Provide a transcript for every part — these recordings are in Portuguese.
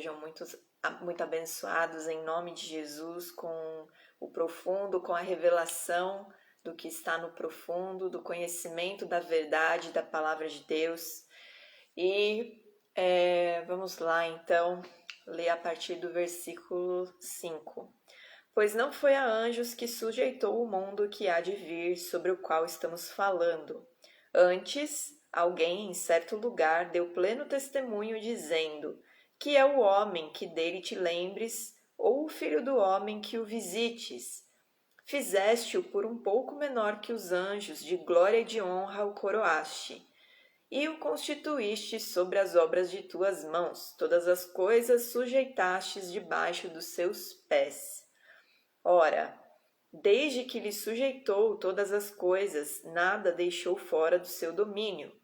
sejam muito abençoados em nome de Jesus, com o profundo, com a revelação do que está no profundo, do conhecimento da verdade, da palavra de Deus. E vamos lá então, ler a partir do versículo 5. Pois não foi a anjos que sujeitou o mundo que há de vir, sobre o qual estamos falando. Antes, alguém em certo lugar deu pleno testemunho, dizendo: que é o homem que dele te lembres, ou o filho do homem que o visites. Fizeste-o por um pouco menor que os anjos, de glória e de honra o coroaste. E o constituíste sobre as obras de tuas mãos, todas as coisas sujeitastes debaixo dos seus pés. Ora, desde que lhe sujeitou todas as coisas, nada deixou fora do seu domínio.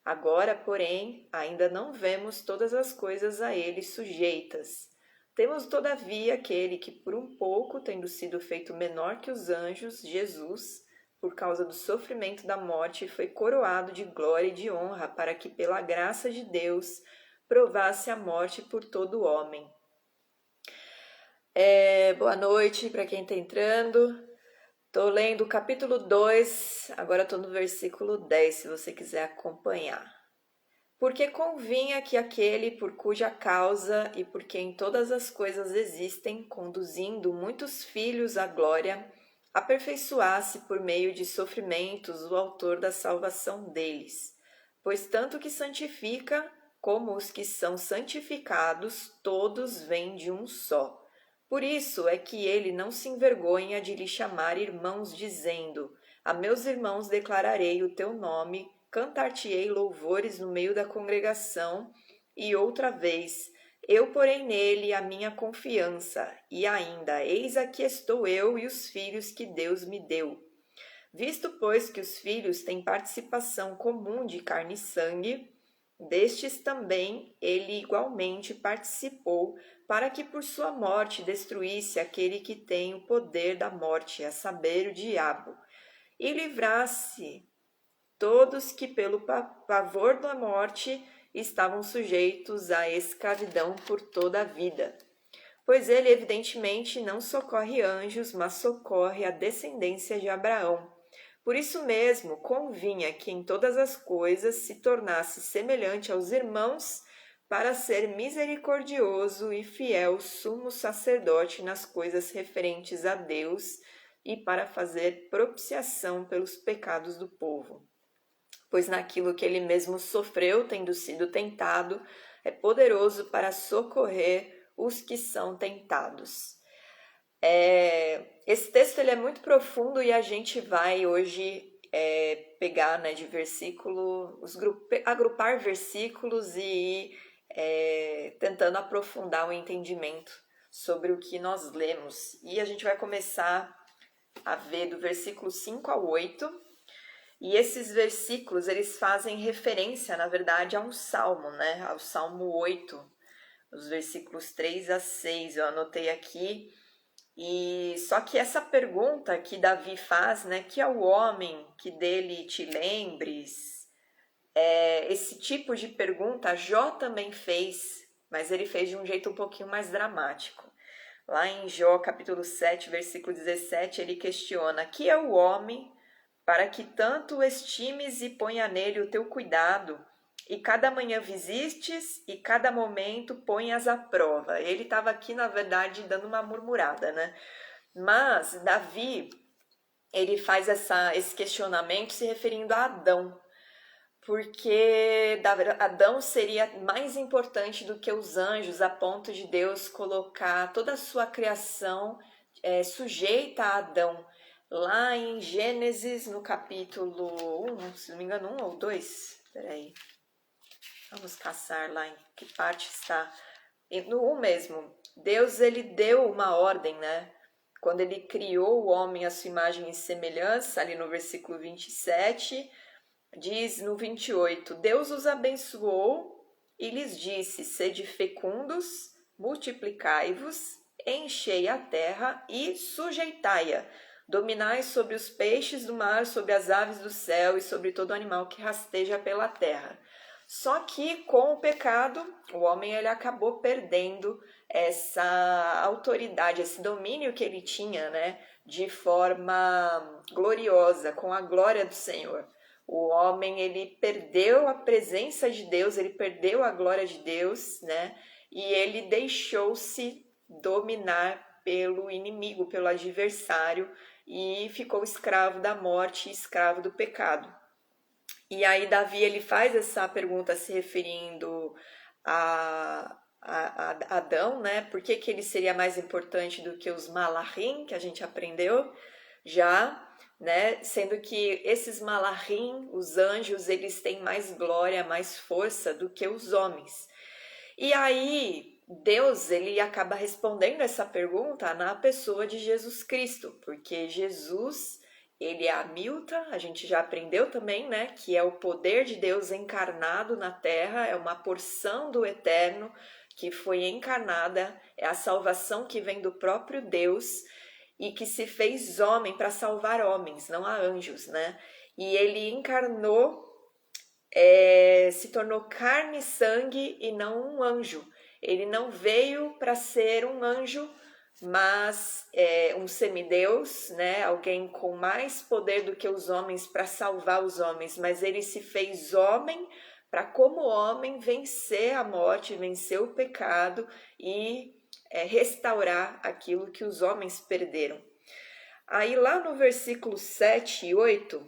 Agora, porém, ainda não vemos todas as coisas a ele sujeitas. Temos, todavia, aquele que, por um pouco, tendo sido feito menor que os anjos, Jesus, por causa do sofrimento da morte, foi coroado de glória e de honra, para que, pela graça de Deus, provasse a morte por todo o homem. Boa noite para quem está entrando. Estou lendo o capítulo 2, agora estou no versículo 10, se você quiser acompanhar. Porque convinha que aquele por cuja causa e por quem todas as coisas existem, conduzindo muitos filhos à glória, aperfeiçoasse por meio de sofrimentos o autor da salvação deles. Pois tanto que santifica, como os que são santificados, todos vêm de um só. Por isso é que ele não se envergonha de lhe chamar irmãos, dizendo: a meus irmãos declararei o teu nome, cantar-te-ei louvores no meio da congregação. E outra vez, eu porei nele a minha confiança, e ainda, eis aqui estou eu e os filhos que Deus me deu. Visto, pois, que os filhos têm participação comum de carne e sangue, destes também ele igualmente participou, para que por sua morte destruísse aquele que tem o poder da morte, a saber, o diabo, e livrasse todos que pelo pavor da morte estavam sujeitos à escravidão por toda a vida. Pois ele evidentemente não socorre anjos, mas socorre a descendência de Abraão. Por isso mesmo, convinha que em todas as coisas se tornasse semelhante aos irmãos, para ser misericordioso e fiel sumo sacerdote nas coisas referentes a Deus e para fazer propiciação pelos pecados do povo. Pois naquilo que ele mesmo sofreu, tendo sido tentado, é poderoso para socorrer os que são tentados. Esse texto ele é muito profundo e a gente vai hoje pegar de versículo, agrupar versículos e ir tentando aprofundar o entendimento sobre o que nós lemos. E a gente vai começar a ver do versículo 5 ao 8. E esses versículos, eles fazem referência, na verdade, a um salmo, ao Salmo 8, os versículos 3 a 6, eu anotei aqui. E só que essa pergunta que Davi faz, que é o homem que dele te lembres, esse tipo de pergunta Jó também fez, mas ele fez de um jeito um pouquinho mais dramático. Lá em Jó, capítulo 7, versículo 17, ele questiona: que é o homem para que tanto o estimes e ponha nele o teu cuidado, e cada manhã visites e cada momento ponhas à prova. Ele estava aqui, na verdade, dando uma murmurada, Mas Davi, ele faz esse questionamento se referindo a Adão, porque Adão seria mais importante do que os anjos, a ponto de Deus colocar toda a sua criação sujeita a Adão. Lá em Gênesis, no capítulo 1, se não me engano, 1 ou 2, peraí, vamos caçar lá em que parte está. No 1 mesmo, Deus ele deu uma ordem, Quando ele criou o homem à sua imagem e semelhança, ali no versículo 27, diz no 28, Deus os abençoou e lhes disse: sede fecundos, multiplicai-vos, enchei a terra e sujeitai-a. Dominai sobre os peixes do mar, sobre as aves do céu e sobre todo animal que rasteja pela terra. Só que com o pecado, o homem ele acabou perdendo essa autoridade, esse domínio que ele tinha, né, de forma gloriosa, com a glória do Senhor. O homem ele perdeu a presença de Deus, ele perdeu a glória de Deus, né? E ele deixou-se dominar pelo inimigo, pelo adversário e ficou escravo da morte, escravo do pecado. E aí Davi ele faz essa pergunta se referindo a Adão, né? Por que que ele seria mais importante do que os malachim que a gente aprendeu já, né? Sendo que esses malachim, os anjos, eles têm mais glória, mais força do que os homens. E aí Deus ele acaba respondendo essa pergunta na pessoa de Jesus Cristo, porque Jesus ele é a Milta, a gente já aprendeu também, né, que é o poder de Deus encarnado na Terra, é uma porção do Eterno que foi encarnada, é a salvação que vem do próprio Deus e que se fez homem para salvar homens, não há anjos, né? E ele encarnou, se tornou carne e sangue e não um anjo. Ele não veio para ser um anjo, mas um semideus, né? Alguém com mais poder do que os homens para salvar os homens, mas ele se fez homem para, como homem, vencer a morte, vencer o pecado e restaurar aquilo que os homens perderam. Aí lá no versículo 7 e 8,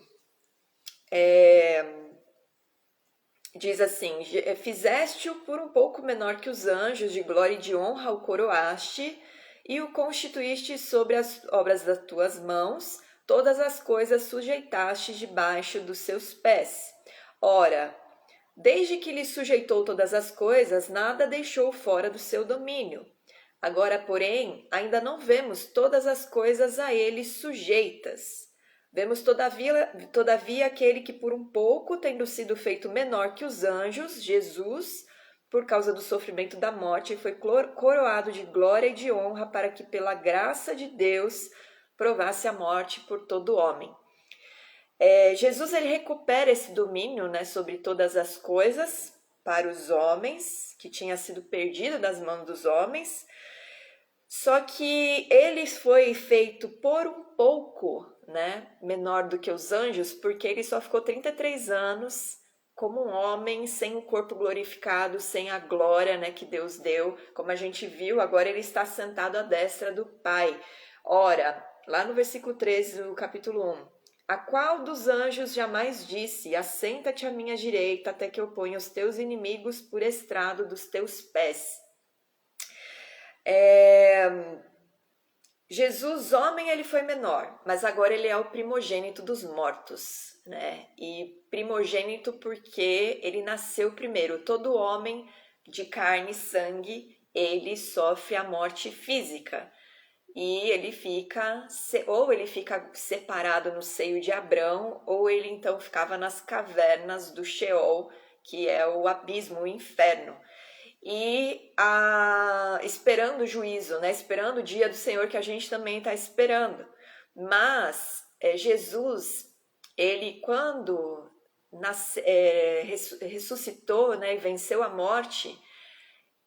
diz assim: fizeste-o por um pouco menor que os anjos, de glória e de honra o coroaste, e o constituíste sobre as obras das tuas mãos, todas as coisas sujeitaste debaixo dos seus pés. Ora, desde que lhe sujeitou todas as coisas, nada deixou fora do seu domínio. Agora, porém, ainda não vemos todas as coisas a ele sujeitas. Vemos, todavia, aquele que por um pouco, tendo sido feito menor que os anjos, Jesus, por causa do sofrimento da morte, foi coroado de glória e de honra para que, pela graça de Deus, provasse a morte por todo homem. Jesus ele recupera esse domínio, né, sobre todas as coisas para os homens, que tinha sido perdido das mãos dos homens. Só que ele foi feito por um pouco, né, menor do que os anjos, porque ele só ficou 33 anos como um homem, sem o corpo glorificado, sem a glória, né, que Deus deu. Como a gente viu, agora ele está sentado à destra do Pai. Ora, lá no versículo 13 do capítulo 1, a qual dos anjos jamais disse, assenta-te à minha direita, até que eu ponha os teus inimigos por estrado dos teus pés. Jesus, homem, ele foi menor, mas agora ele é o primogênito dos mortos, né? E primogênito porque ele nasceu primeiro. Todo homem de carne e sangue, ele sofre a morte física. E ele fica, ou ele fica separado no seio de Abrão, ou ele então ficava nas cavernas do Sheol, que é o abismo, o inferno. E esperando o juízo, né? Esperando o dia do Senhor que a gente também está esperando. Mas Jesus, ele quando ressuscitou, né, e venceu a morte,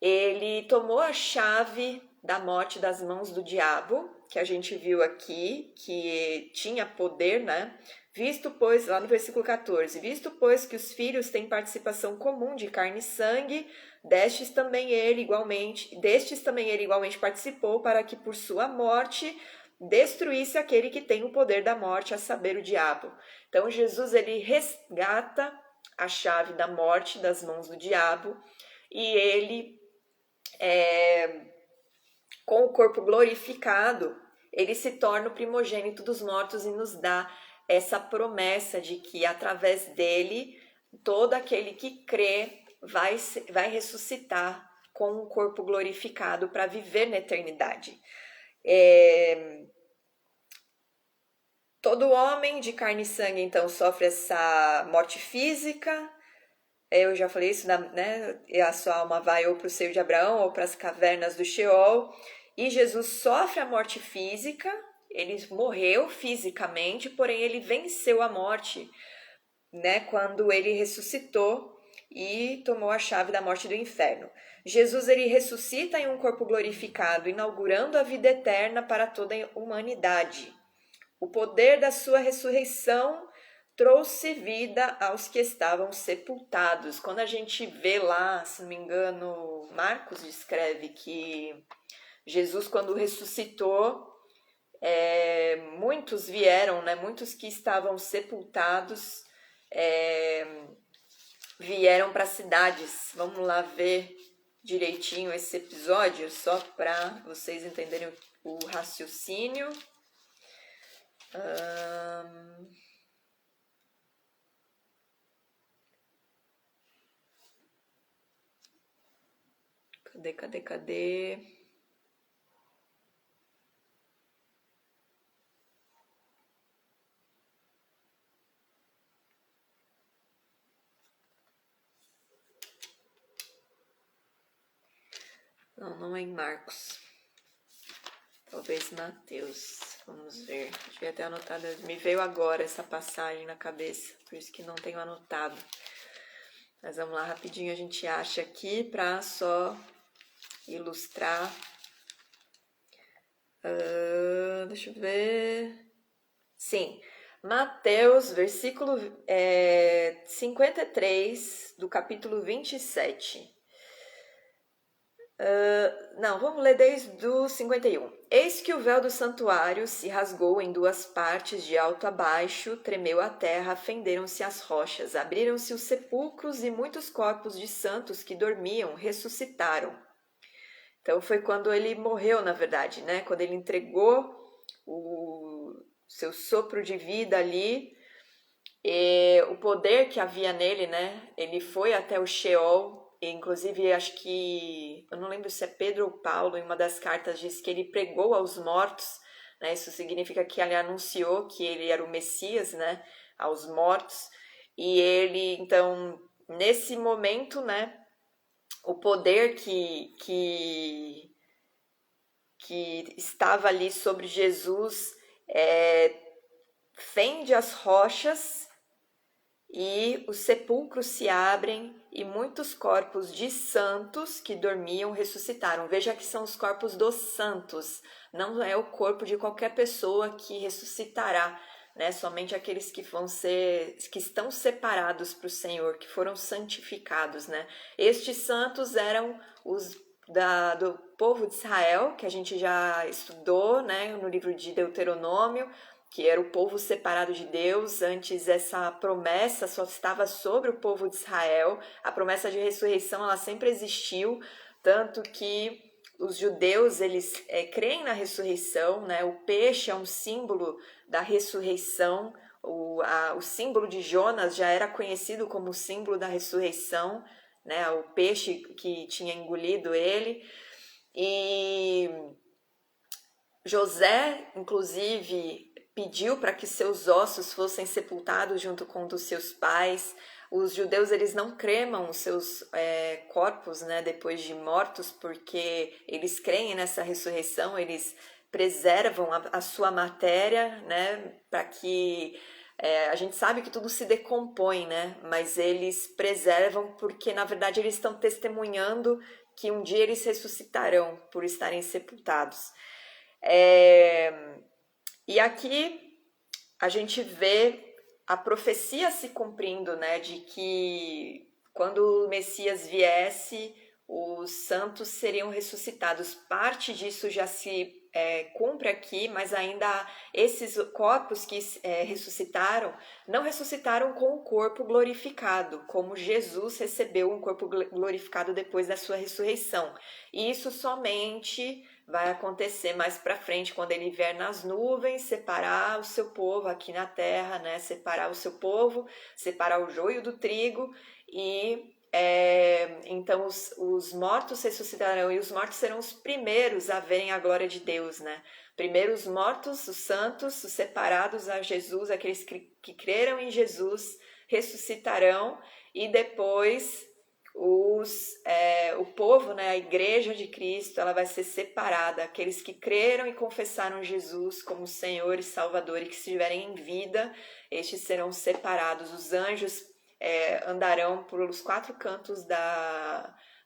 ele tomou a chave da morte das mãos do diabo, que a gente viu aqui, que tinha poder, né? Visto, pois, lá no versículo 14, visto, pois, que os filhos têm participação comum de carne e sangue, destes também ele igualmente participou, para que por sua morte destruísse aquele que tem o poder da morte, a saber, o diabo. Então, Jesus, ele resgata a chave da morte das mãos do diabo, e ele, com o corpo glorificado, ele se torna o primogênito dos mortos e nos dá essa promessa de que através dele todo aquele que crê vai ressuscitar com um corpo glorificado para viver na eternidade. Todo homem de carne e sangue então sofre essa morte física. Eu já falei isso, né? A sua alma vai ou para o seio de Abraão ou para as cavernas do Sheol. E Jesus sofre a morte física. Ele morreu fisicamente, porém ele venceu a morte, né, quando ele ressuscitou. e tomou a chave da morte e do inferno. Jesus ele ressuscita em um corpo glorificado, inaugurando a vida eterna para toda a humanidade. O poder da sua ressurreição trouxe vida aos que estavam sepultados. Quando a gente vê lá, se não me engano, Marcos descreve que Jesus, quando ressuscitou, muitos vieram, né? Muitos que estavam sepultados vieram para as cidades. Vamos lá ver direitinho esse episódio, só para vocês entenderem o raciocínio. Cadê? Não é em Marcos. Talvez Mateus. Vamos ver. Devia ter anotado. Me veio agora essa passagem na cabeça, por isso que não tenho anotado. Mas vamos lá, rapidinho a gente acha aqui para só ilustrar. Deixa eu ver. Sim, Mateus, versículo 53 do capítulo 27. Não, vamos ler desde o 51. Eis que o véu do santuário se rasgou em duas partes, de alto a baixo, tremeu a terra, fenderam-se as rochas, abriram-se os sepulcros e muitos corpos de santos que dormiam ressuscitaram. Então foi quando ele morreu, na verdade, né? Quando ele entregou o seu sopro de vida ali, o poder que havia nele, né? Ele foi até o Sheol. Inclusive, acho que, eu não lembro se é Pedro ou Paulo, em uma das cartas diz que ele pregou aos mortos, né? Isso significa que ele anunciou que ele era o Messias, né? Aos mortos. E ele, então, nesse momento, né? O poder que estava ali sobre Jesus fende as rochas e os sepulcros se abrem e muitos corpos de santos que dormiam ressuscitaram. Veja que são os corpos dos santos, não é o corpo de qualquer pessoa que ressuscitará, né? Somente aqueles que estão separados para o Senhor, que foram santificados, né? Estes santos eram os do povo de Israel, que a gente já estudou, né, no livro de Deuteronômio, que era o povo separado de Deus. Antes essa promessa só estava sobre o povo de Israel. A promessa de ressurreição ela sempre existiu, tanto que os judeus eles creem na ressurreição, né? O peixe é um símbolo da ressurreição. O símbolo de Jonas já era conhecido como o símbolo da ressurreição, né? O peixe que tinha engolido ele. E José, inclusive, pediu para que seus ossos fossem sepultados junto com os dos seus pais. Os judeus eles não cremam os seus corpos, né, depois de mortos, porque eles creem nessa ressurreição, eles preservam a sua matéria, né, para que a gente sabe que tudo se decompõe, né, mas eles preservam porque na verdade eles estão testemunhando que um dia eles ressuscitarão por estarem sepultados. E aqui a gente vê a profecia se cumprindo, né, de que quando o Messias viesse, os santos seriam ressuscitados. Parte disso já se cumpre aqui, mas ainda esses corpos que ressuscitaram, não ressuscitaram com o corpo glorificado, como Jesus recebeu um corpo glorificado depois da sua ressurreição. E isso somente vai acontecer mais para frente, quando ele vier nas nuvens, separar o seu povo aqui na terra, né? Separar o seu povo, separar o joio do trigo e então os mortos ressuscitarão e os mortos serão os primeiros a verem a glória de Deus, né? Primeiro os mortos, os santos, os separados a Jesus, aqueles que creram em Jesus ressuscitarão e depois o povo, né, a igreja de Cristo, ela vai ser separada. Aqueles que creram e confessaram Jesus como Senhor e Salvador e que estiverem em vida, estes serão separados. Os anjos andarão pelos quatro cantos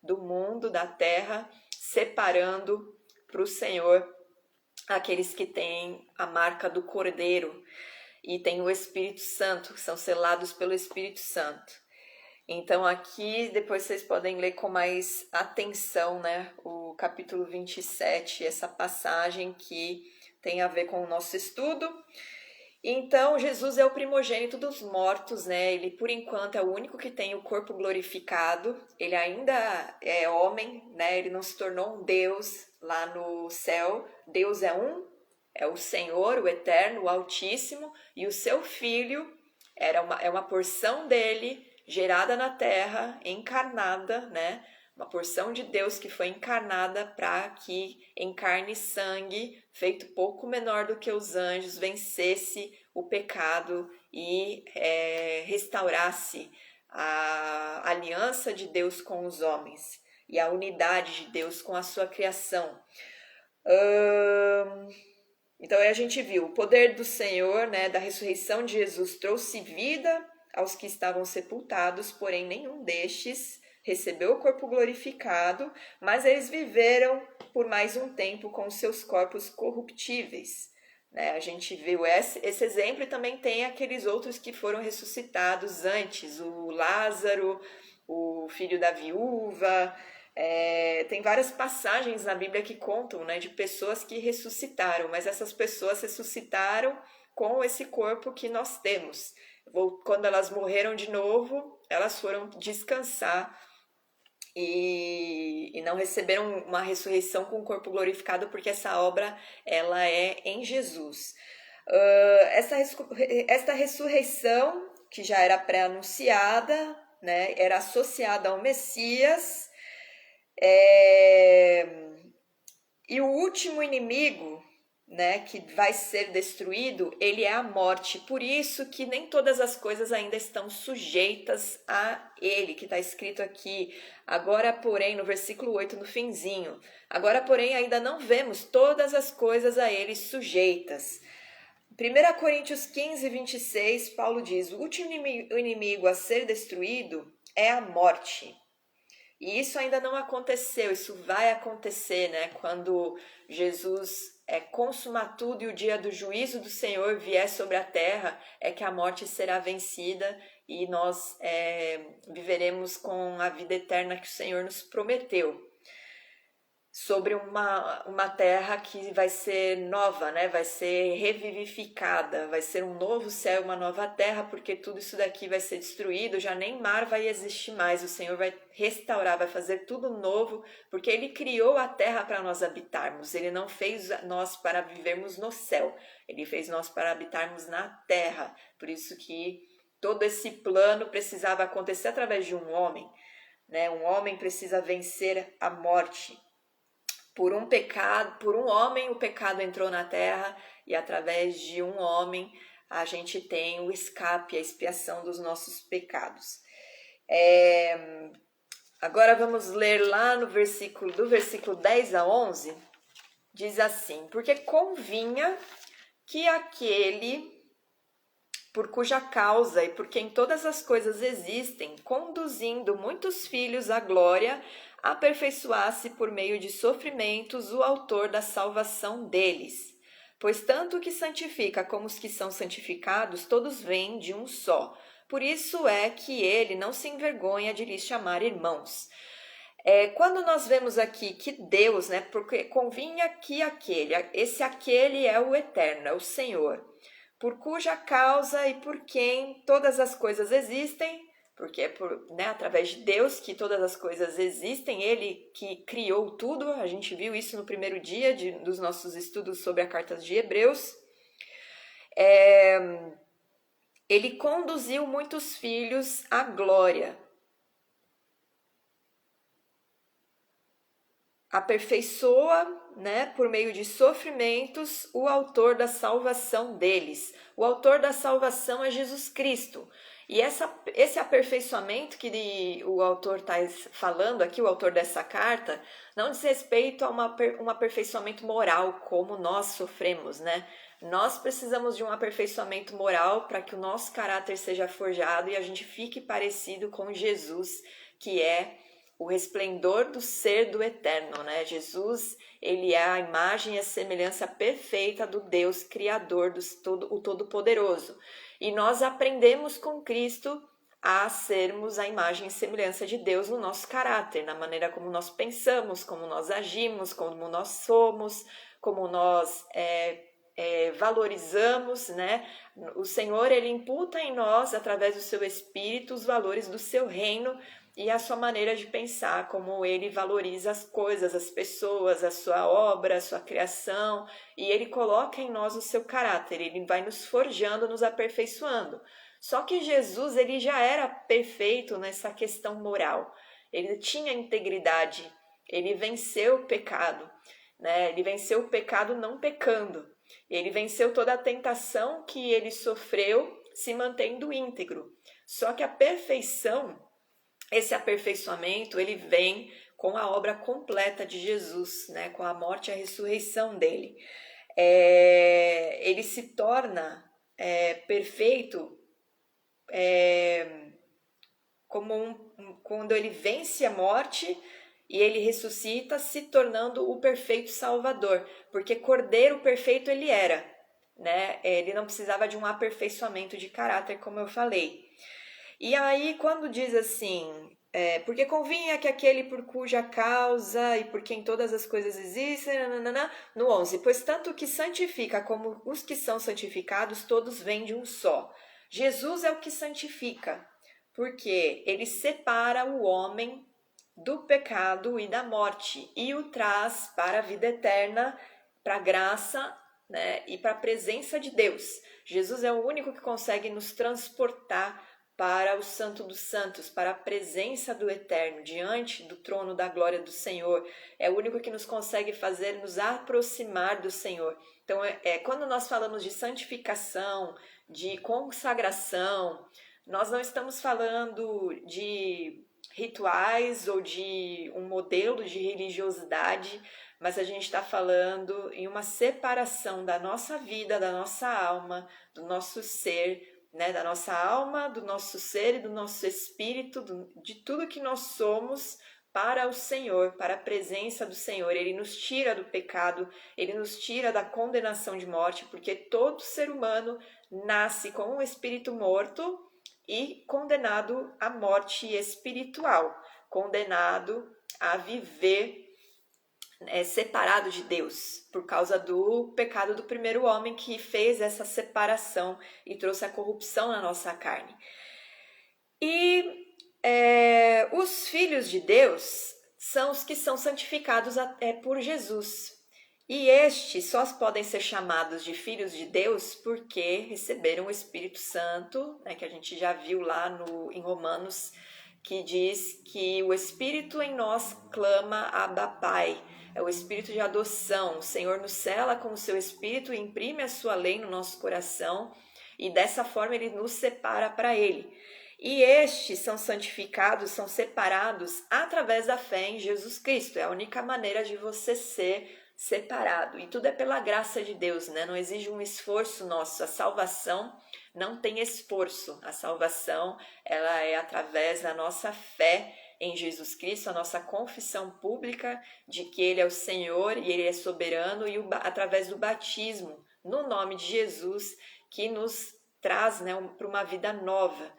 do mundo, da terra, separando para o Senhor aqueles que têm a marca do Cordeiro e têm o Espírito Santo, que são selados pelo Espírito Santo. Então aqui depois vocês podem ler com mais atenção, né, o capítulo 27, essa passagem que tem a ver com o nosso estudo. Então Jesus é o primogênito dos mortos, né? Ele por enquanto é o único que tem o corpo glorificado. Ele ainda é homem, né? Ele não se tornou um Deus lá no céu. Deus é o Senhor, o Eterno, o Altíssimo, e o seu Filho é uma porção dele gerada na terra, encarnada, né? Uma porção de Deus que foi encarnada para que, em carne e sangue, feito pouco menor do que os anjos, vencesse o pecado e restaurasse a aliança de Deus com os homens e a unidade de Deus com a sua criação. Então a gente viu o poder do Senhor, né, da ressurreição de Jesus trouxe vida aos que estavam sepultados, porém nenhum destes recebeu o corpo glorificado, mas eles viveram por mais um tempo com seus corpos corruptíveis. Né? A gente viu esse exemplo e também tem aqueles outros que foram ressuscitados antes, o Lázaro, o filho da viúva. Tem várias passagens na Bíblia que contam, né, de pessoas que ressuscitaram, mas essas pessoas ressuscitaram com esse corpo que nós temos. Quando elas morreram de novo, elas foram descansar e não receberam uma ressurreição com o corpo glorificado, porque essa obra ela é em Jesus. Esta ressurreição, que já era pré-anunciada, né, era associada ao Messias, e o último inimigo, né, que vai ser destruído, ele é a morte. Por isso que nem todas as coisas ainda estão sujeitas a ele, que está escrito aqui. Agora, porém, no versículo 8, no finzinho. Agora, porém, ainda não vemos todas as coisas a ele sujeitas. 1 Coríntios 15, 26, Paulo diz, o último inimigo a ser destruído é a morte. E isso ainda não aconteceu, isso vai acontecer, né? Quando Jesus consumar tudo e o dia do juízo do Senhor vier sobre a terra, é que a morte será vencida e nós viveremos com a vida eterna que o Senhor nos prometeu. Sobre uma terra que vai ser nova, né? Vai ser revivificada, vai ser um novo céu, uma nova terra, porque tudo isso daqui vai ser destruído, já nem mar vai existir mais, o Senhor vai restaurar, vai fazer tudo novo, porque Ele criou a terra para nós habitarmos, Ele não fez nós para vivermos no céu, Ele fez nós para habitarmos na terra, por isso que todo esse plano precisava acontecer através de um homem, né? Um homem precisa vencer a morte. Por um homem o pecado entrou na terra e através de um homem a gente tem o escape, a expiação dos nossos pecados. Agora vamos ler lá do versículo 10 a 11, diz assim, porque convinha que aquele por cuja causa e por quem todas as coisas existem, conduzindo muitos filhos à glória, aperfeiçoasse por meio de sofrimentos o autor da salvação deles. Pois tanto o que santifica como os que são santificados, todos vêm de um só. Por isso é que ele não se envergonha de lhes chamar irmãos. Quando nós vemos aqui que Deus, né, porque convinha que aquele é o Eterno, é o Senhor, por cuja causa e por quem todas as coisas existem, porque é através de Deus que todas as coisas existem, Ele que criou tudo, a gente viu isso no primeiro dia dos nossos estudos sobre a carta de Hebreus. Ele conduziu muitos filhos à glória. Aperfeiçoa, né, por meio de sofrimentos, o autor da salvação deles. O autor da salvação é Jesus Cristo. E esse aperfeiçoamento que o autor está falando aqui, o autor dessa carta, não diz respeito a um aperfeiçoamento moral, como nós sofremos, né? Nós precisamos de um aperfeiçoamento moral para que o nosso caráter seja forjado e a gente fique parecido com Jesus, que é o resplendor do ser do eterno, né? Jesus, ele é a imagem e a semelhança perfeita do Deus Criador, o Todo-Poderoso. E nós aprendemos com Cristo a sermos a imagem e semelhança de Deus no nosso caráter, na maneira como nós pensamos, como nós agimos, como nós somos, como nós valorizamos, né? O Senhor, ele imputa em nós, através do seu Espírito, os valores do seu reino e a sua maneira de pensar, como ele valoriza as coisas, as pessoas, a sua obra, a sua criação, e ele coloca em nós o seu caráter, ele vai nos forjando, nos aperfeiçoando. Só que Jesus, ele já era perfeito nessa questão moral, ele tinha integridade, ele venceu o pecado, né? Ele venceu o pecado não pecando, ele venceu toda a tentação que ele sofreu se mantendo íntegro. Só que a perfeição, esse aperfeiçoamento, ele vem com a obra completa de Jesus, né? Com a morte e a ressurreição dele. Ele se torna perfeito quando ele vence a morte e ele ressuscita, se tornando o perfeito Salvador, porque Cordeiro perfeito ele era, né? Ele não precisava de um aperfeiçoamento de caráter, como eu falei. E aí, quando diz assim, porque convinha que aquele por cuja causa e por quem todas as coisas existem, nananana, no 11, pois tanto o que santifica como os que são santificados, todos vêm de um só. Jesus é o que santifica, porque ele separa o homem do pecado e da morte e o traz para a vida eterna, para a graça, né, e para a presença de Deus. Jesus é o único que consegue nos transportar para o Santo dos Santos, para a presença do Eterno, diante do trono da glória do Senhor. É o único que nos consegue fazer nos aproximar do Senhor. Então, quando nós falamos de santificação, de consagração, nós não estamos falando de rituais ou de um modelo de religiosidade, mas a gente está falando em uma separação da nossa vida, da nossa alma, do nosso ser, né, da nossa alma, do nosso ser e do nosso espírito, de tudo que nós somos para o Senhor, para a presença do Senhor. Ele nos tira do pecado, ele nos tira da condenação de morte, porque todo ser humano nasce com um espírito morto e condenado à morte espiritual, condenado a viver separado de Deus, por causa do pecado do primeiro homem que fez essa separação e trouxe a corrupção na nossa carne. E os filhos de Deus são os que são santificados por Jesus. E estes só podem ser chamados de filhos de Deus porque receberam o Espírito Santo, né, que a gente já viu lá em Romanos, que diz que o Espírito em nós clama Abba Pai. É o Espírito de adoção. O Senhor nos sela com o seu Espírito e imprime a sua lei no nosso coração e dessa forma ele nos separa para ele. E estes são santificados, são separados através da fé em Jesus Cristo. É a única maneira de você ser separado. E tudo é pela graça de Deus, né? Não exige um esforço nosso. A salvação não tem esforço. A salvação, ela é através da nossa fé em Jesus Cristo, a nossa confissão pública de que Ele é o Senhor e Ele é soberano, e através do batismo no nome de Jesus, que nos traz, né, para uma vida nova,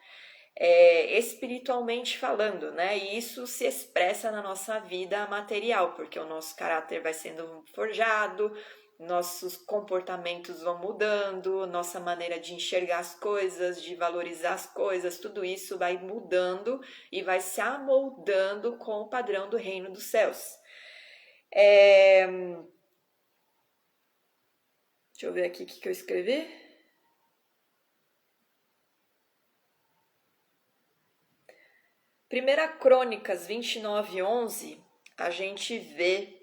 espiritualmente falando, né? E isso se expressa na nossa vida material, porque o nosso caráter vai sendo forjado, nossos comportamentos vão mudando, nossa maneira de enxergar as coisas, de valorizar as coisas, tudo isso vai mudando e vai se amoldando com o padrão do reino dos céus. Deixa eu ver aqui o que eu escrevi. 1 Crônicas 29:11, a gente vê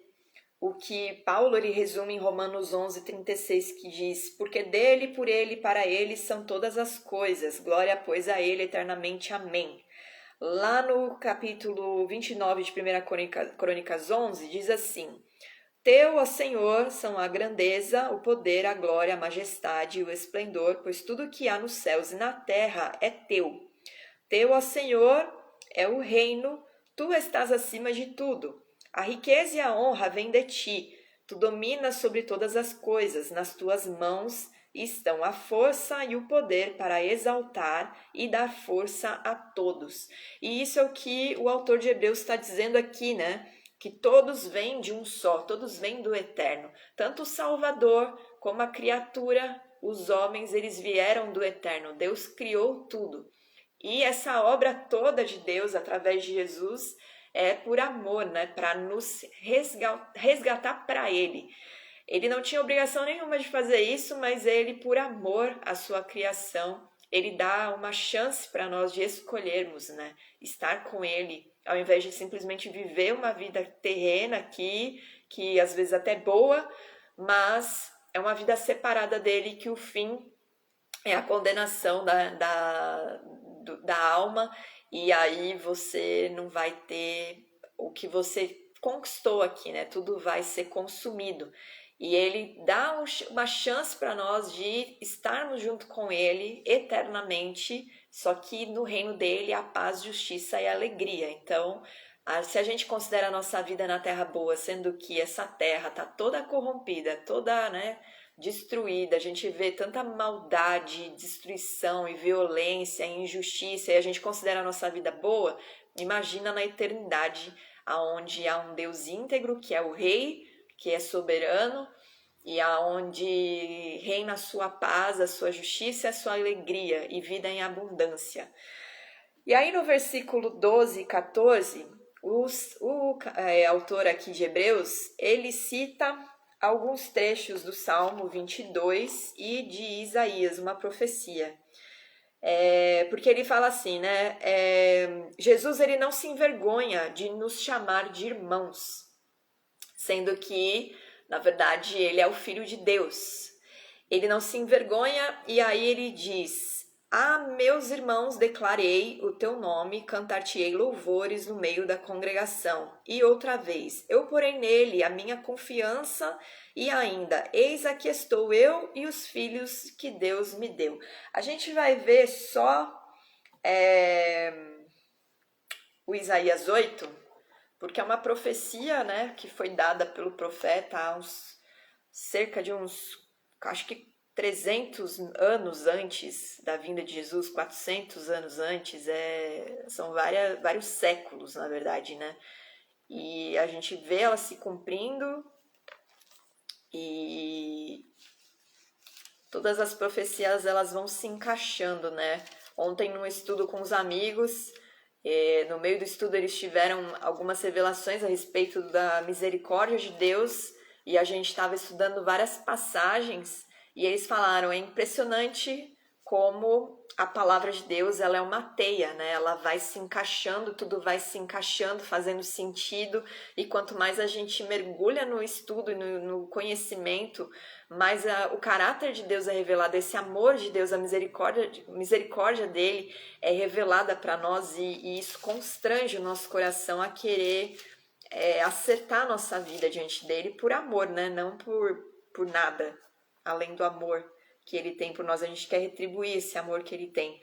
o que Paulo ele resume em Romanos 11:36, que diz: porque dele, por ele e para ele são todas as coisas, glória pois a ele eternamente, amém. Lá no capítulo 29 de 1 Crônicas 11 diz assim: Teu, ó Senhor, são a grandeza, o poder, a glória, a majestade e o esplendor, pois tudo que há nos céus e na terra é teu. Teu, ó Senhor, é o reino, tu estás acima de tudo. A riqueza e a honra vêm de ti. Tu dominas sobre todas as coisas, nas tuas mãos estão a força e o poder para exaltar e dar força a todos. E isso é o que o autor de Hebreus está dizendo aqui, né? Que todos vêm de um só, todos vêm do eterno. Tanto o Salvador como a criatura, os homens, eles vieram do eterno. Deus criou tudo. E essa obra toda de Deus, através de Jesus, é por amor, né? Para nos resgatar para Ele. Ele não tinha obrigação nenhuma de fazer isso, mas ele, por amor à sua criação, ele dá uma chance para nós de escolhermos, né? Estar com Ele, ao invés de simplesmente viver uma vida terrena aqui, que às vezes até é boa, mas é uma vida separada dele, que o fim é a condenação da alma, e aí você não vai ter o que você conquistou aqui, né? Tudo vai ser consumido. E ele dá uma chance para nós de estarmos junto com ele eternamente, só que no reino dele há paz, justiça e alegria. Então, se a gente considera a nossa vida na terra boa, sendo que essa terra está toda corrompida, toda, né, destruída, a gente vê tanta maldade, destruição e violência e injustiça, e a gente considera a nossa vida boa, imagina na eternidade, aonde há um Deus íntegro, que é o Rei, que é soberano, e aonde reina a sua paz, a sua justiça, a sua alegria e vida em abundância. E aí no versículo 12 e 14, o autor aqui de Hebreus, ele cita alguns trechos do Salmo 22 e de Isaías, uma profecia. Porque ele fala assim, né? Jesus, ele não se envergonha de nos chamar de irmãos, sendo que, na verdade, ele é o Filho de Deus. Ele não se envergonha, e aí ele diz: meus irmãos, declarei o teu nome, cantar-te-ei louvores no meio da congregação. E outra vez, eu porei nele a minha confiança, e ainda, eis aqui estou eu e os filhos que Deus me deu. A gente vai ver só o Isaías 8, porque é uma profecia, né, que foi dada pelo profeta há cerca de acho que 300 anos antes da vinda de Jesus, 400 anos antes, são vários séculos, na verdade, né? E a gente vê ela se cumprindo, e todas as profecias elas vão se encaixando, né? Ontem, num estudo com os amigos, no meio do estudo eles tiveram algumas revelações a respeito da misericórdia de Deus, e a gente estava estudando várias passagens, e eles falaram, é impressionante como a palavra de Deus, ela é uma teia, né? Ela vai se encaixando, tudo vai se encaixando, fazendo sentido, e quanto mais a gente mergulha no estudo e no conhecimento, mais o caráter de Deus é revelado, esse amor de Deus, a misericórdia dele é revelada para nós, e isso constrange o nosso coração a querer acertar a nossa vida diante dele por amor, né? Não por nada, além do amor que ele tem por nós. A gente quer retribuir esse amor que ele tem.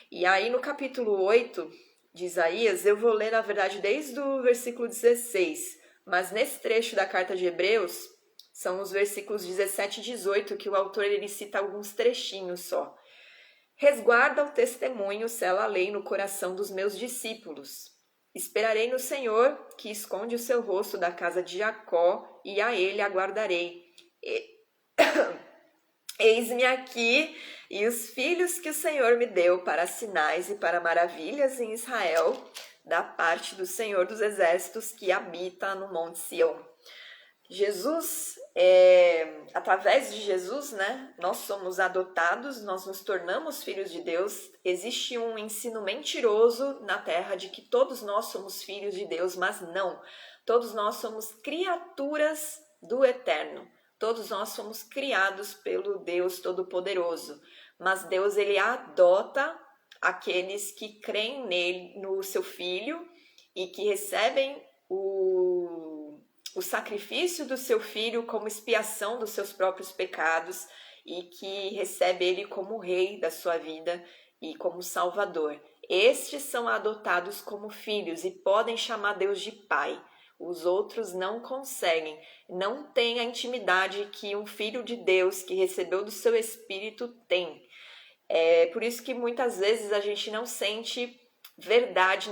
E aí no capítulo 8 de Isaías, eu vou ler, na verdade, desde o versículo 16, mas nesse trecho da carta de Hebreus, são os versículos 17 e 18 que o autor ele cita alguns trechinhos só. Resguarda o testemunho, sela a lei no coração dos meus discípulos. Esperarei no Senhor, que esconde o seu rosto da casa de Jacó, e a ele aguardarei. Eis-me aqui e os filhos que o Senhor me deu para sinais e para maravilhas em Israel, da parte do Senhor dos Exércitos que habita no Monte Sião. Jesus, através de Jesus, né, nós somos adotados, nós nos tornamos filhos de Deus. Existe um ensino mentiroso na terra de que todos nós somos filhos de Deus, mas não. Todos nós somos criaturas do Eterno. Todos nós somos criados pelo Deus Todo-Poderoso, mas Deus ele adota aqueles que creem nele, no seu Filho, e que recebem o o sacrifício do seu filho como expiação dos seus próprios pecados e que recebe ele como rei da sua vida e como salvador. Estes são adotados como filhos e podem chamar Deus de pai. Os outros não conseguem, não têm a intimidade que um filho de Deus que recebeu do seu espírito tem. É por isso que muitas vezes a gente não sente verdade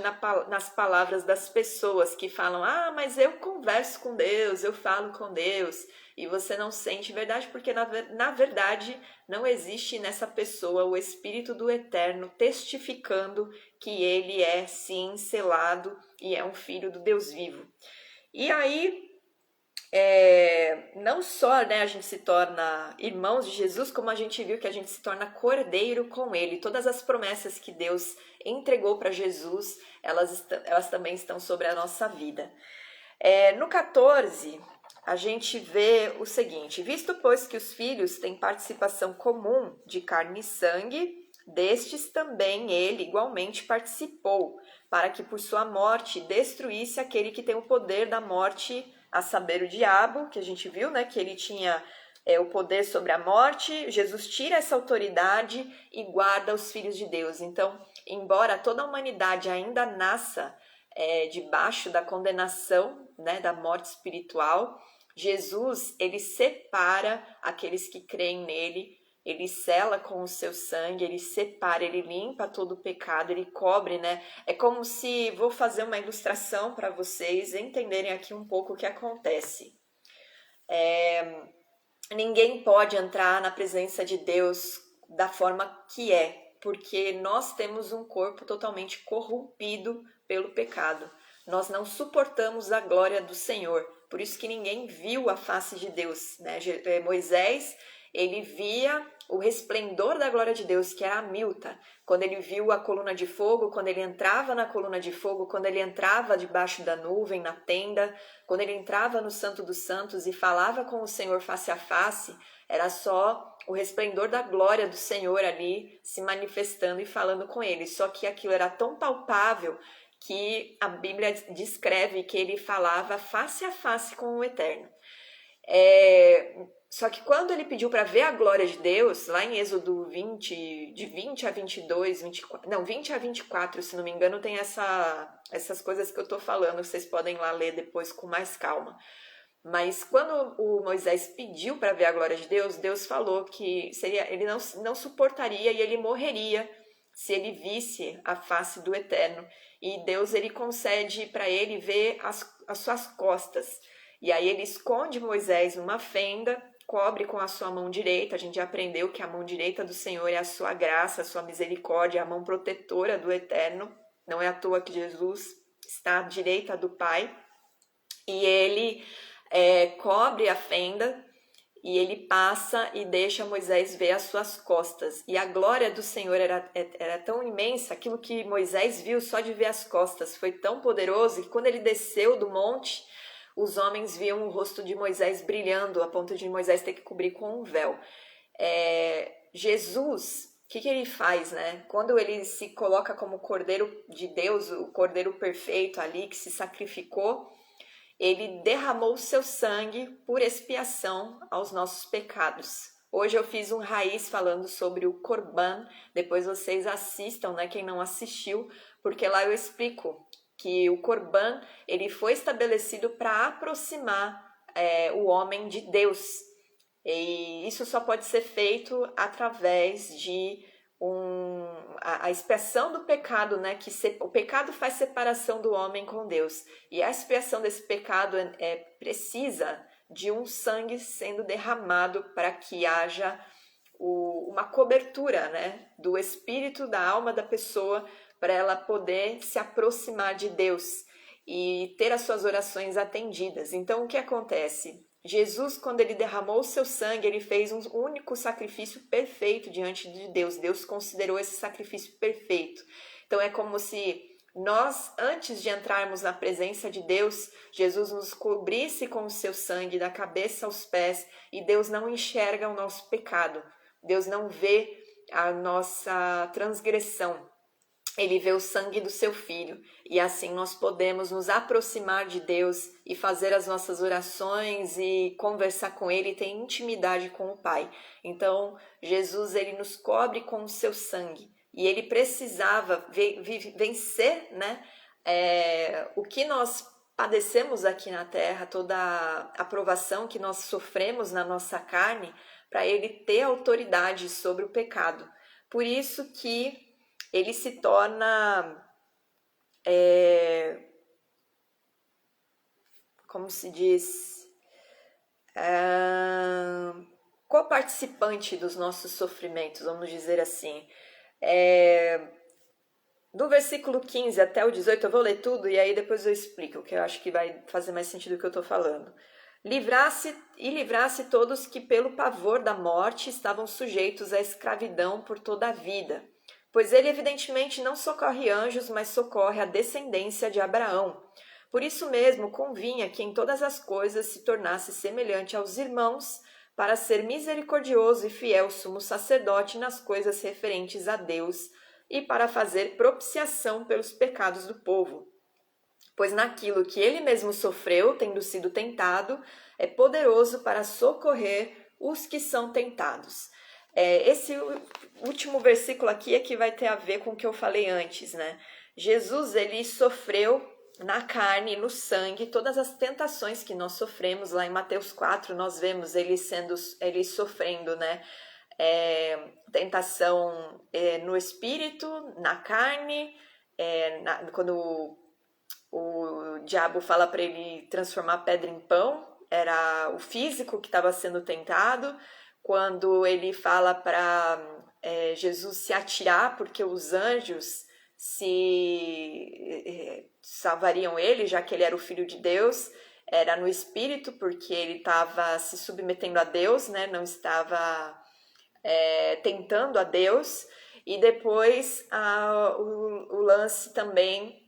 nas palavras das pessoas que falam: ah, mas eu converso com Deus, eu falo com Deus, e você não sente verdade porque na verdade não existe nessa pessoa o Espírito do Eterno testificando que ele é sim selado e é um filho do Deus vivo. E aí não só, né, a gente se torna irmãos de Jesus, como a gente viu que a gente se torna cordeiro com ele. Todas as promessas que Deus entregou para Jesus, elas também estão sobre a nossa vida. No 14, a gente vê o seguinte: visto, pois, que os filhos têm participação comum de carne e sangue, destes também ele igualmente participou, para que por sua morte destruísse aquele que tem o poder da morte, a saber, o diabo, que a gente viu, né, que ele tinha o poder sobre a morte. Jesus tira essa autoridade e guarda os filhos de Deus. Então, embora toda a humanidade ainda nasça debaixo da condenação, né, da morte espiritual, Jesus, ele separa aqueles que creem nele, ele sela com o seu sangue, ele separa, ele limpa todo o pecado, ele cobre, né? É como se, vou fazer uma ilustração para vocês entenderem aqui um pouco o que acontece. Ninguém pode entrar na presença de Deus da forma que é, porque nós temos um corpo totalmente corrompido pelo pecado. Nós não suportamos a glória do Senhor, por isso que ninguém viu a face de Deus, né? Moisés, ele via o resplendor da glória de Deus, que era a milta. Quando ele viu a coluna de fogo, quando ele entrava na coluna de fogo, quando ele entrava debaixo da nuvem, na tenda, quando ele entrava no Santo dos Santos e falava com o Senhor face a face, era só o resplendor da glória do Senhor ali se manifestando e falando com ele. Só que aquilo era tão palpável que a Bíblia descreve que ele falava face a face com o Eterno. Só que quando ele pediu para ver a glória de Deus, lá em Êxodo 20, de 20 a 22, 24, não, 20 a 24, se não me engano, tem essas coisas que eu estou falando, vocês podem lá ler depois com mais calma. Mas quando o Moisés pediu para ver a glória de Deus, Deus falou que ele não suportaria e ele morreria se ele visse a face do Eterno. E Deus, ele concede para ele ver as suas costas. E aí ele esconde Moisés numa fenda, cobre com a sua mão direita. A gente já aprendeu que a mão direita do Senhor é a sua graça, a sua misericórdia, a mão protetora do Eterno. Não é à toa que Jesus está à direita do Pai. E ele cobre a fenda e ele passa e deixa Moisés ver as suas costas. E a glória do Senhor era tão imensa, aquilo que Moisés viu só de ver as costas foi tão poderoso que quando ele desceu do monte, os homens viam o rosto de Moisés brilhando, a ponto de Moisés ter que cobrir com um véu. Jesus, o que ele faz, né? Quando ele se coloca como Cordeiro de Deus, o Cordeiro perfeito ali, que se sacrificou, ele derramou o seu sangue por expiação aos nossos pecados. Hoje eu fiz um raiz falando sobre o Corban, depois vocês assistam, né? Quem não assistiu, porque lá eu explico que o Corban, ele foi estabelecido para aproximar o homem de Deus. E isso só pode ser feito através de a expiação do pecado, né? O pecado faz separação do homem com Deus. E a expiação desse pecado precisa de um sangue sendo derramado para que haja uma cobertura, né, do espírito, da alma da pessoa, para ela poder se aproximar de Deus e ter as suas orações atendidas. Então, o que acontece? Jesus, quando ele derramou o seu sangue, ele fez um único sacrifício perfeito diante de Deus. Deus considerou esse sacrifício perfeito. Então, é como se nós, antes de entrarmos na presença de Deus, Jesus nos cobrisse com o seu sangue da cabeça aos pés, e Deus não enxerga o nosso pecado. Deus não vê a nossa transgressão. ele vê o sangue do seu filho, e assim nós podemos nos aproximar de Deus e fazer as nossas orações e conversar com ele, e ter intimidade com o Pai. Então, Jesus, ele nos cobre com o seu sangue, e ele precisava vencer, né, o que nós padecemos aqui na terra, toda a provação que nós sofremos na nossa carne, para ele ter autoridade sobre o pecado. Por isso que ele se torna, como se diz, coparticipante dos nossos sofrimentos, vamos dizer assim. Do versículo 15 até o 18, eu vou ler tudo e aí depois eu explico, que eu acho que vai fazer mais sentido o que eu estou falando. Livrasse todos que pelo pavor da morte estavam sujeitos à escravidão por toda a vida. Pois ele evidentemente não socorre anjos, mas socorre a descendência de Abraão. Por isso mesmo convinha que em todas as coisas se tornasse semelhante aos irmãos, para ser misericordioso e fiel sumo sacerdote nas coisas referentes a Deus, e para fazer propiciação pelos pecados do povo. Pois naquilo que ele mesmo sofreu, tendo sido tentado, é poderoso para socorrer os que são tentados. Esse último versículo aqui é que vai ter a ver com o que eu falei antes, né? Jesus, ele sofreu na carne, no sangue, todas as tentações que nós sofremos. Lá em Mateus 4, nós vemos ele sofrendo, né? Tentação no espírito, na carne, quando o diabo fala para ele transformar pedra em pão, era o físico que estava sendo tentado. Quando ele fala para Jesus se atirar, porque os anjos salvariam ele, já que ele era o filho de Deus, era no espírito, porque ele estava se submetendo a Deus, né? Não estava tentando a Deus. E depois o lance também,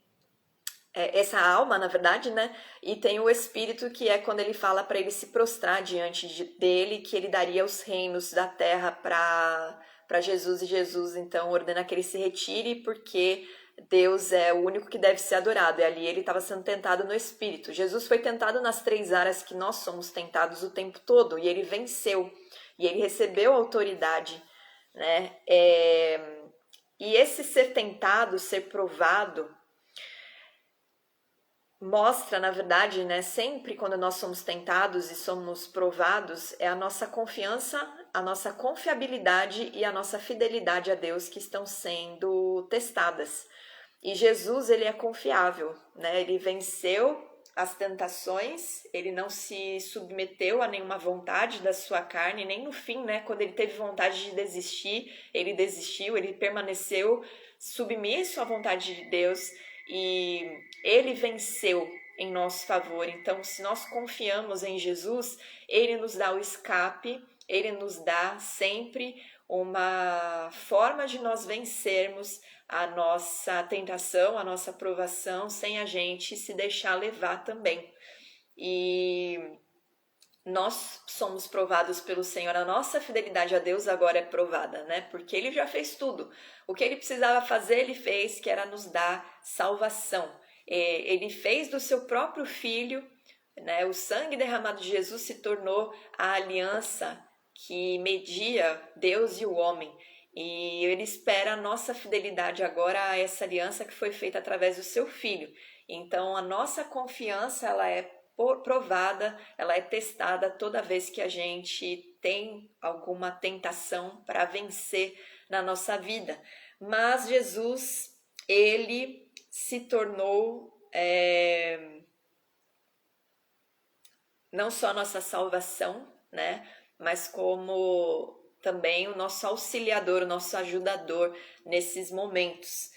essa alma, na verdade, né? E tem o espírito, que é quando ele fala para ele se prostrar diante dele, que ele daria os reinos da terra para Jesus, e Jesus então ordena que ele se retire, porque Deus é o único que deve ser adorado. E ali ele estava sendo tentado no espírito. Jesus foi tentado nas 3 áreas que nós somos tentados o tempo todo, e ele venceu, e ele recebeu autoridade, né? E esse ser tentado, ser provado, mostra, na verdade, né, sempre quando nós somos tentados e somos provados, é a nossa confiança, a nossa confiabilidade e a nossa fidelidade a Deus que estão sendo testadas. E Jesus, ele é confiável, né? Ele venceu as tentações, ele não se submeteu a nenhuma vontade da sua carne, nem no fim, né, quando ele teve vontade de desistir, ele desistiu, ele permaneceu submisso à vontade de Deus, e ele venceu em nosso favor. Então, se nós confiamos em Jesus, ele nos dá o escape, ele nos dá sempre uma forma de nós vencermos a nossa tentação, a nossa provação, sem a gente se deixar levar também. E nós somos provados pelo Senhor, a nossa fidelidade a Deus agora é provada, né? Porque ele já fez tudo. O que ele precisava fazer, ele fez, que era nos dar salvação. Ele fez do seu próprio filho, né? O sangue derramado de Jesus se tornou a aliança que media Deus e o homem. E ele espera a nossa fidelidade agora a essa aliança que foi feita através do seu filho. Então, a nossa confiança, ela é provada, ela é testada toda vez que a gente tem alguma tentação para vencer na nossa vida. Mas Jesus, ele se tornou não só a nossa salvação, né? Mas como também o nosso auxiliador, o nosso ajudador nesses momentos.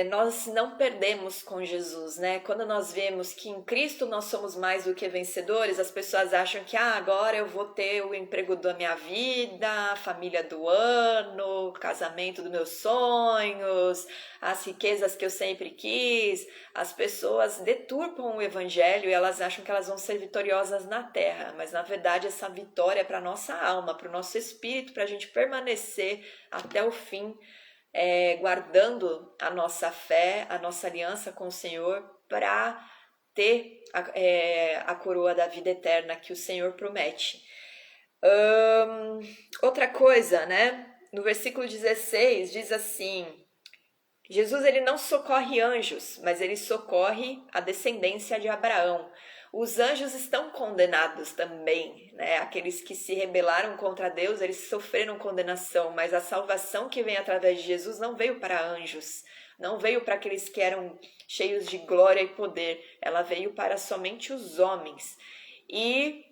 Nós não perdemos com Jesus, né? Quando nós vemos que em Cristo nós somos mais do que vencedores, as pessoas acham que agora eu vou ter o emprego da minha vida, a família do ano, o casamento dos meus sonhos, as riquezas que eu sempre quis. As pessoas deturpam o evangelho e elas acham que elas vão ser vitoriosas na terra, mas na verdade essa vitória é para a nossa alma, para o nosso espírito, para a gente permanecer até o fim guardando a nossa fé, a nossa aliança com o Senhor, para ter a coroa da vida eterna que o Senhor promete. Outra coisa, né? No versículo 16 diz assim: Jesus ele não socorre anjos, mas ele socorre a descendência de Abraão. Os anjos estão condenados também, né? Aqueles que se rebelaram contra Deus, eles sofreram condenação, mas a salvação que vem através de Jesus não veio para anjos, não veio para aqueles que eram cheios de glória e poder, ela veio para somente os homens. E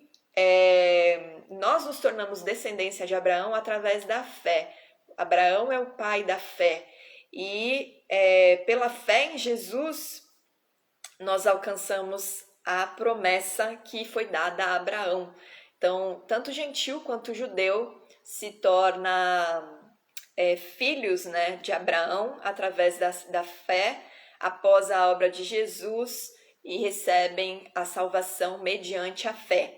nós nos tornamos descendência de Abraão através da fé. Abraão é o pai da fé. E pela fé em Jesus, nós alcançamos a promessa que foi dada a Abraão. Então, tanto gentil quanto judeu se torna filhos, né, de Abraão através da fé após a obra de Jesus e recebem a salvação mediante a fé.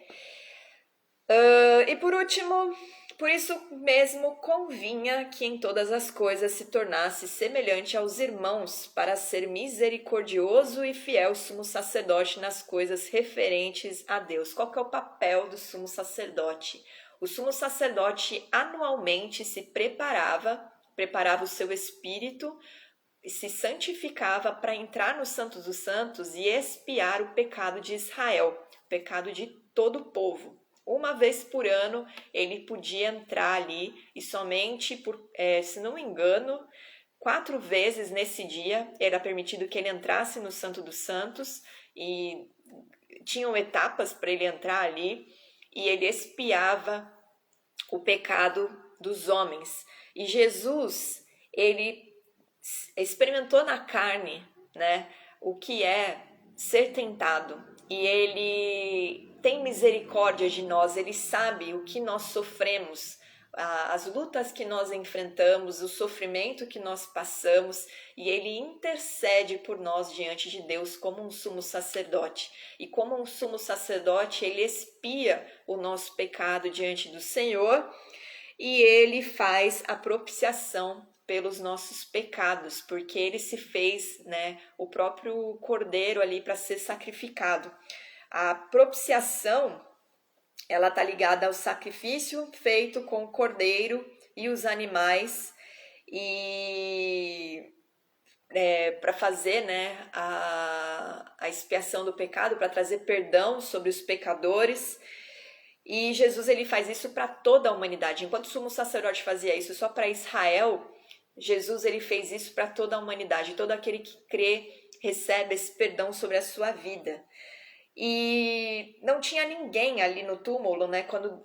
E por último, por isso mesmo convinha que em todas as coisas se tornasse semelhante aos irmãos, para ser misericordioso e fiel sumo sacerdote nas coisas referentes a Deus. Qual que é o papel do sumo sacerdote? O sumo sacerdote anualmente se preparava o seu espírito, se santificava para entrar no Santo dos Santos e expiar o pecado de Israel, o pecado de todo o povo. Uma vez por ano ele podia entrar ali e somente, se não me engano, 4 vezes nesse dia era permitido que ele entrasse no Santo dos Santos e tinham etapas para ele entrar ali e ele expiava o pecado dos homens. E Jesus, ele experimentou na carne, né, o que é ser tentado e ele tem misericórdia de nós, ele sabe o que nós sofremos, as lutas que nós enfrentamos, o sofrimento que nós passamos, e ele intercede por nós diante de Deus como um sumo sacerdote. E como um sumo sacerdote, ele expia o nosso pecado diante do Senhor e ele faz a propiciação pelos nossos pecados, porque ele se fez, né, o próprio cordeiro ali para ser sacrificado. A propiciação, ela está ligada ao sacrifício feito com o cordeiro e os animais e para fazer, né, a expiação do pecado, para trazer perdão sobre os pecadores. E Jesus ele faz isso para toda a humanidade. Enquanto o sumo sacerdote fazia isso só para Israel, Jesus ele fez isso para toda a humanidade. Todo aquele que crê recebe esse perdão sobre a sua vida. E não tinha ninguém ali no túmulo, né? Quando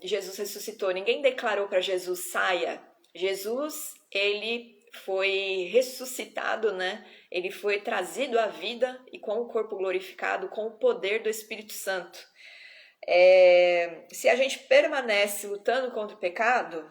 Jesus ressuscitou, ninguém declarou para Jesus: saia. Jesus, ele foi ressuscitado, né? Ele foi trazido à vida e com o corpo glorificado, com o poder do Espírito Santo. Se a gente permanece lutando contra o pecado,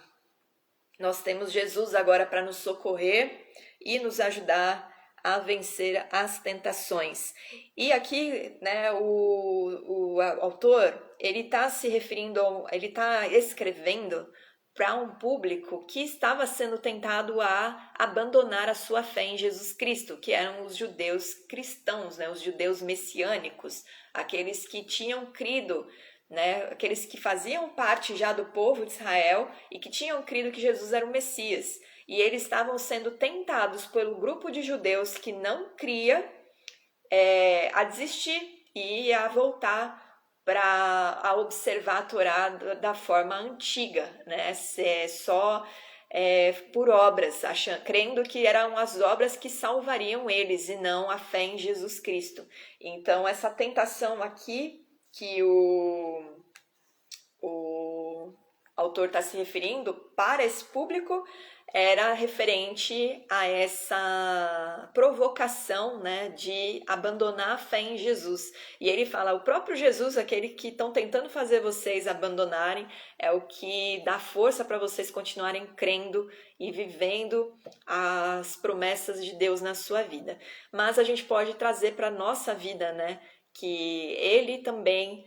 nós temos Jesus agora para nos socorrer e nos ajudar a vencer as tentações. E aqui, né, o autor, ele está se referindo, ele está escrevendo para um público que estava sendo tentado a abandonar a sua fé em Jesus Cristo, que eram os judeus cristãos, né, os judeus messiânicos, aqueles que tinham crido, né, aqueles que faziam parte já do povo de Israel e que tinham crido que Jesus era o Messias. E eles estavam sendo tentados pelo grupo de judeus que não cria a desistir e a voltar a observar a Torá da forma antiga, né? Só por obras, crendo que eram as obras que salvariam eles e não a fé em Jesus Cristo. Então, essa tentação aqui que o autor está se referindo para esse público era referente a essa provocação, né, de abandonar a fé em Jesus. E ele fala, o próprio Jesus, aquele que estão tentando fazer vocês abandonarem, é o que dá força para vocês continuarem crendo e vivendo as promessas de Deus na sua vida. Mas a gente pode trazer para a nossa vida, né, que ele também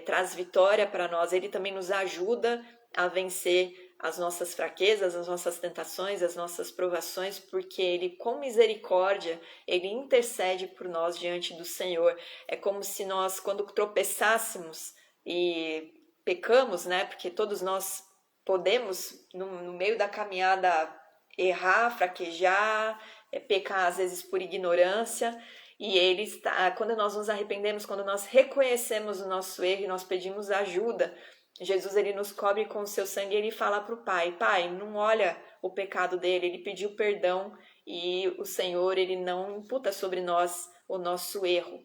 traz vitória para nós, ele também nos ajuda a vencer as nossas fraquezas, as nossas tentações, as nossas provações, porque Ele, com misericórdia, Ele intercede por nós diante do Senhor. É como se nós, quando tropeçássemos e pecamos, né? Porque todos nós podemos, no meio da caminhada, errar, fraquejar, pecar às vezes por ignorância. E Ele está, quando nós nos arrependemos, quando nós reconhecemos o nosso erro e nós pedimos ajuda, Jesus, ele nos cobre com o seu sangue e ele fala para o Pai, Pai, não olha o pecado dele, ele pediu perdão e o Senhor, ele não imputa sobre nós o nosso erro.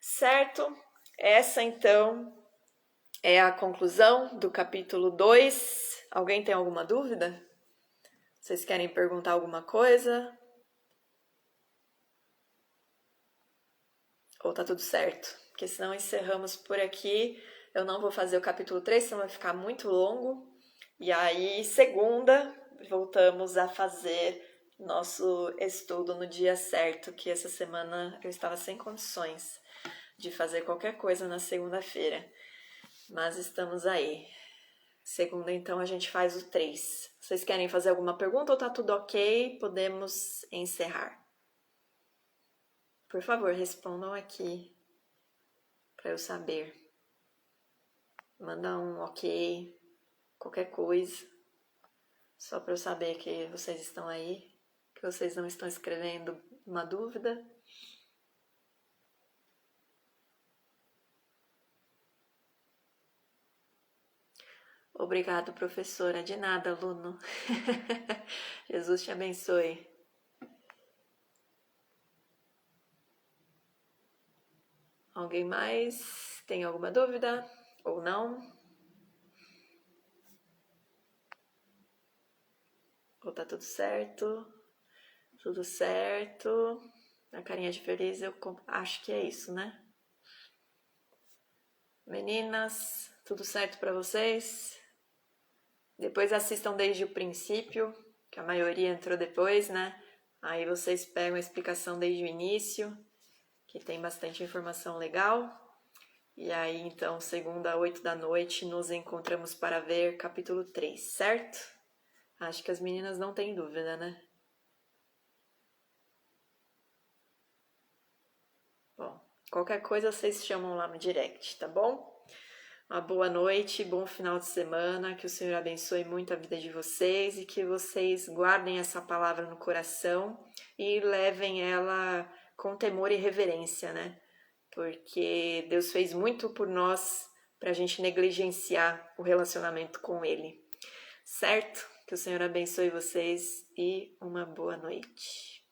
Certo? Essa, então, é a conclusão do capítulo 2. Alguém tem alguma dúvida? Vocês querem perguntar alguma coisa? Ou tá tudo certo? Porque senão encerramos por aqui. Eu não vou fazer o capítulo 3, senão vai ficar muito longo. E aí, segunda, voltamos a fazer nosso estudo no dia certo, que essa semana eu estava sem condições de fazer qualquer coisa na segunda-feira. Mas estamos aí. Segunda, então, a gente faz o 3. Vocês querem fazer alguma pergunta ou tá tudo ok? Podemos encerrar. Por favor, respondam aqui para eu saber. Manda um ok, qualquer coisa, só para eu saber que vocês estão aí, que vocês não estão escrevendo uma dúvida. Obrigado, professora. De nada, aluno. Jesus te abençoe. Alguém mais tem alguma dúvida ou não? Ou tá tudo certo? Tudo certo. A carinha de feliz, eu acho que é isso, né? Meninas, tudo certo para vocês? Depois assistam desde o princípio, que a maioria entrou depois, né? Aí vocês pegam a explicação desde o início, que tem bastante informação legal. E aí, então, segunda, 8 da noite, nos encontramos para ver capítulo 3, certo? Acho que as meninas não têm dúvida, né? Bom, qualquer coisa vocês chamam lá no direct, tá bom? Uma boa noite, bom final de semana, que o Senhor abençoe muito a vida de vocês e que vocês guardem essa palavra no coração e levem ela com temor e reverência, né? Porque Deus fez muito por nós para a gente negligenciar o relacionamento com Ele, certo? Que o Senhor abençoe vocês e uma boa noite.